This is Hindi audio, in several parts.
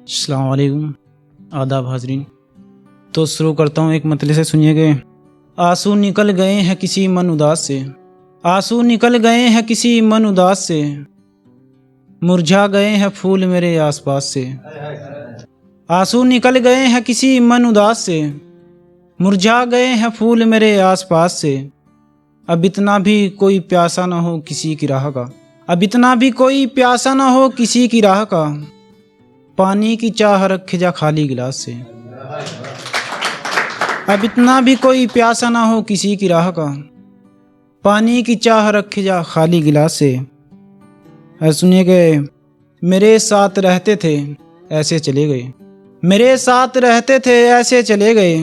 अस्सलाम वालेकुम, आदाब हाज़रीन। तो शुरू करता हूँ एक मतले से, सुनिएगा। आंसू निकल गए हैं किसी मन उदास से, आंसू निकल गए हैं किसी मन उदास से, मुरझा गए हैं फूल मेरे आसपास से। आंसू निकल गए हैं किसी मन उदास से, मुरझा गए हैं फूल मेरे आसपास से। अब इतना भी कोई प्यासा ना हो किसी की राह का, अब इतना भी कोई प्यासा ना हो किसी की राह का, पानी की चाह रखे जा खाली गिलास से। अब इतना भी कोई प्यासा ना हो किसी की राह का, पानी की चाह रखे जा खाली गिलास से। सुनिए कि मेरे साथ रहते थे ऐसे चले गए, मेरे साथ रहते थे ऐसे चले गए,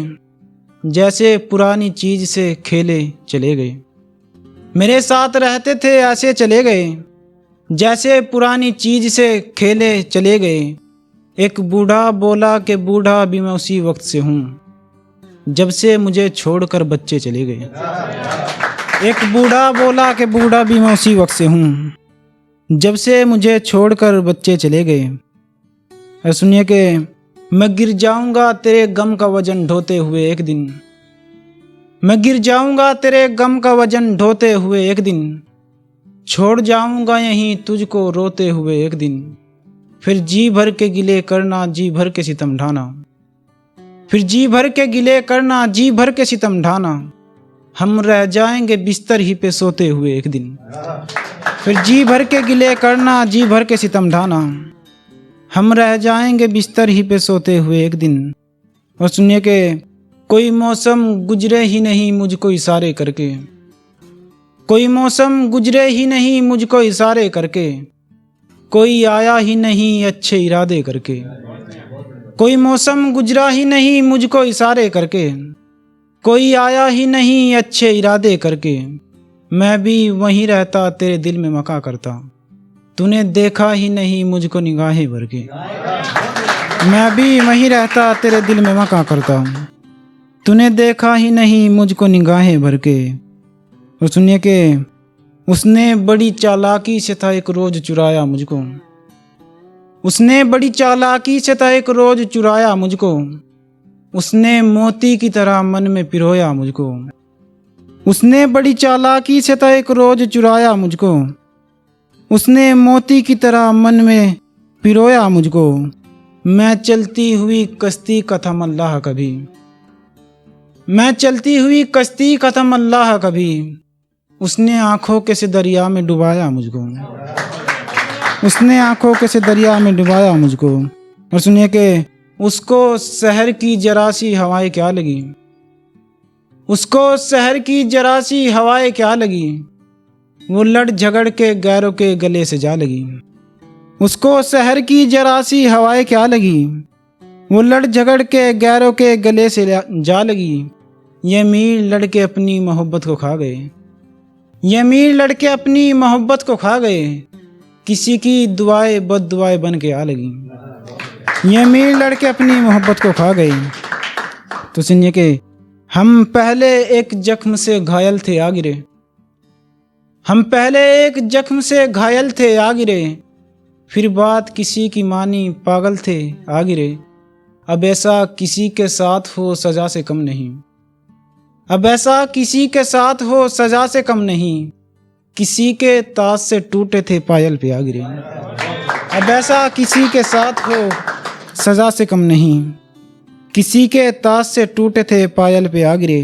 जैसे पुरानी चीज से खेले चले गए। मेरे साथ रहते थे ऐसे चले गए, जैसे पुरानी चीज से खेले चले गए। एक बूढ़ा बोला कि बूढ़ा भी मैं उसी वक्त से हूँ, जब से मुझे छोड़कर बच्चे चले गए। एक बूढ़ा बोला कि बूढ़ा भी मैं उसी वक्त से हूँ, जब से मुझे छोड़कर बच्चे चले गए। सुनिए कि मैं गिर जाऊंगा तेरे गम का वजन ढोते हुए एक दिन, मैं गिर जाऊंगा तेरे गम का वजन ढोते हुए एक दिन, छोड़ जाऊंगा यहीं तुझको रोते हुए एक दिन। फिर जी भर के गिले करना, जी भर के सितम ढाना, फिर जी भर के गिले करना, जी भर के सितम ढाना, हम रह जाएंगे बिस्तर ही पे सोते हुए एक दिन। फिर जी भर के गिले करना, जी भर के सितम ढाना, हम रह जाएंगे बिस्तर ही पे सोते हुए एक दिन। और सुनिए कि कोई मौसम गुजरे ही नहीं मुझको इशारे करके, कोई मौसम गुजरे ही नहीं मुझको इशारे करके, कोई आया ही नहीं अच्छे इरादे करके। कोई मौसम गुजरा ही नहीं मुझको इशारे करके, कोई आया ही नहीं अच्छे इरादे करके। मैं भी वहीं रहता तेरे दिल में मका करता, तूने देखा ही नहीं मुझको निगाहें भर के। मैं भी वहीं रहता तेरे दिल में मका करता, तूने देखा ही नहीं मुझको निगाहें भर के। और सुनिए कि उसने बड़ी चालाकी से था एक रोज चुराया मुझको, उसने बड़ी चालाकी से था एक रोज चुराया मुझको, उसने मोती की तरह मन में पिरोया मुझको। उसने बड़ी चालाकी से था एक रोज चुराया मुझको, उसने मोती की तरह मन में पिरोया मुझको। मैं चलती हुई कश्ती का था अल्लाह कभी, मैं चलती हुई कश्ती का था अल्लाह कभी, उसने आंखों के से दरिया में डुबाया मुझको, उसने आंखों के से दरिया में डुबाया मुझको। और सुनिए कि उसको शहर की जरा सी हवाएं क्या लगी, उसको शहर की जरा सी हवाएं क्या लगी, वो लड़ झगड़ के गैरों के गले से जा लगी। उसको शहर की जरा सी हवाएं क्या लगी, वो लड़ झगड़ के गैरों के गले से जा लगी। ये मीर लड़के अपनी मोहब्बत को खा गए, ये मीर लड़के अपनी मोहब्बत को खा गए, किसी की दुआएं बद दुआएं बन के आ लगी। ये मीर लड़के अपनी मोहब्बत को खा गए। तो सुनिए कि हम पहले एक जख्म से घायल थे आ गिरे, हम पहले एक जख्म से घायल थे आ गिरे, फिर बात किसी की मानी पागल थे आ गिरे। अब ऐसा किसी के साथ हो सजा से कम नहीं, अब ऐसा किसी के साथ हो सजा से कम नहीं, किसी के ताज से टूटे थे पायल पे आ गिरे। अब ऐसा किसी के साथ हो सजा से कम नहीं, किसी के ताज से टूटे थे पायल पे आ गिरे।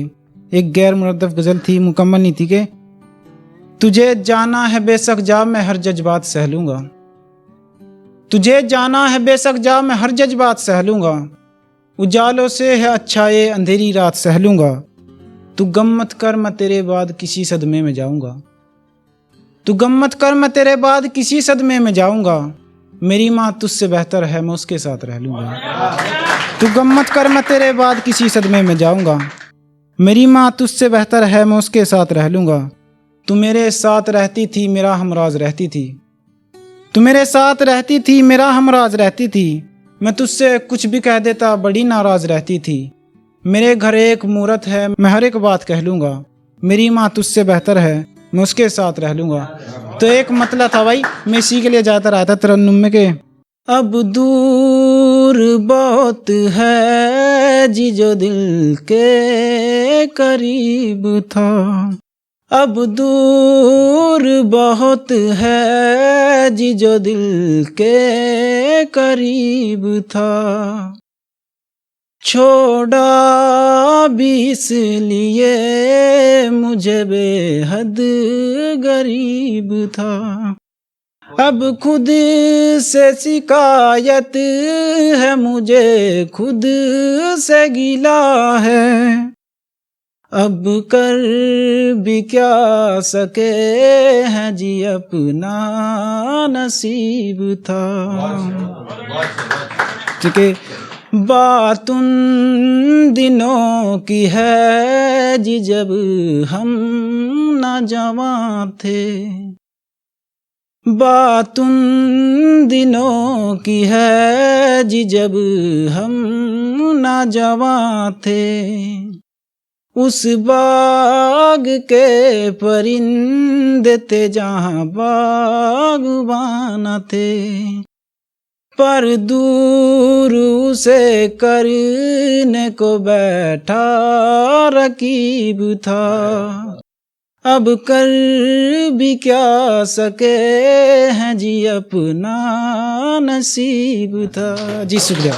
एक गैर मुरद्दफ गज़ल थी, मुकम्मल नहीं थी कि तुझे जाना है बेशक जा मैं हर जज्बात सह लूँगा, तुझे जाना है बेशक जा मैं हर जज्बात सह लूँगा, उजालों से है अच्छा ये अंधेरी रात सह लूँगा, तू गम मत कर मैं तेरे बाद किसी सदमे में जाऊँगा, तू गम मत कर मैं तेरे बाद किसी सदमे में जाऊँगा, मेरी माँ तुझसे बेहतर है मैं उसके साथ रह लूँगा। तू गम मत कर मैं तेरे बाद किसी सदमे में जाऊँगा, मेरी माँ तुझसे बेहतर है मैं उसके साथ रह लूँगा। तू मेरे साथ रहती थी मेरा हमराज रहती थी, तू मेरे साथ रहती थी मेरा हमराज रहती थी, मैं तुझसे कुछ भी कह देता बड़ी नाराज रहती थी। मेरे घर एक मूरत है मैं हर एक बात कह लूँगा, मेरी माँ तुझसे बेहतर है मैं उसके साथ रह लूँगा। तो एक मतलब था भाई, मैं इसी के लिए ज़्यादातर आया था तरन्नुम में के अब दूर दूर बहुत है जी जो दिल के करीब था, अब दूर बहुत है जी जो दिल के करीब था। छोड़ा भी इसलिए मुझे बेहद गरीब था, अब खुद से शिकायत है मुझे, खुद से गिला है, अब कर भी क्या सके हैं जी अपना नसीब था। ठीक है, बात उन दिनों की है जी जब हम नौजवान थे, बात उन दिनों की है जी जब हम नौजवान थे। उस बाग के परिंदे थे जहाँ बागबान थे, पर दूर उसे करने को बैठा रकीब था, अब कर भी क्या सके हैं जी अपना नसीब था। जी शुक्रिया।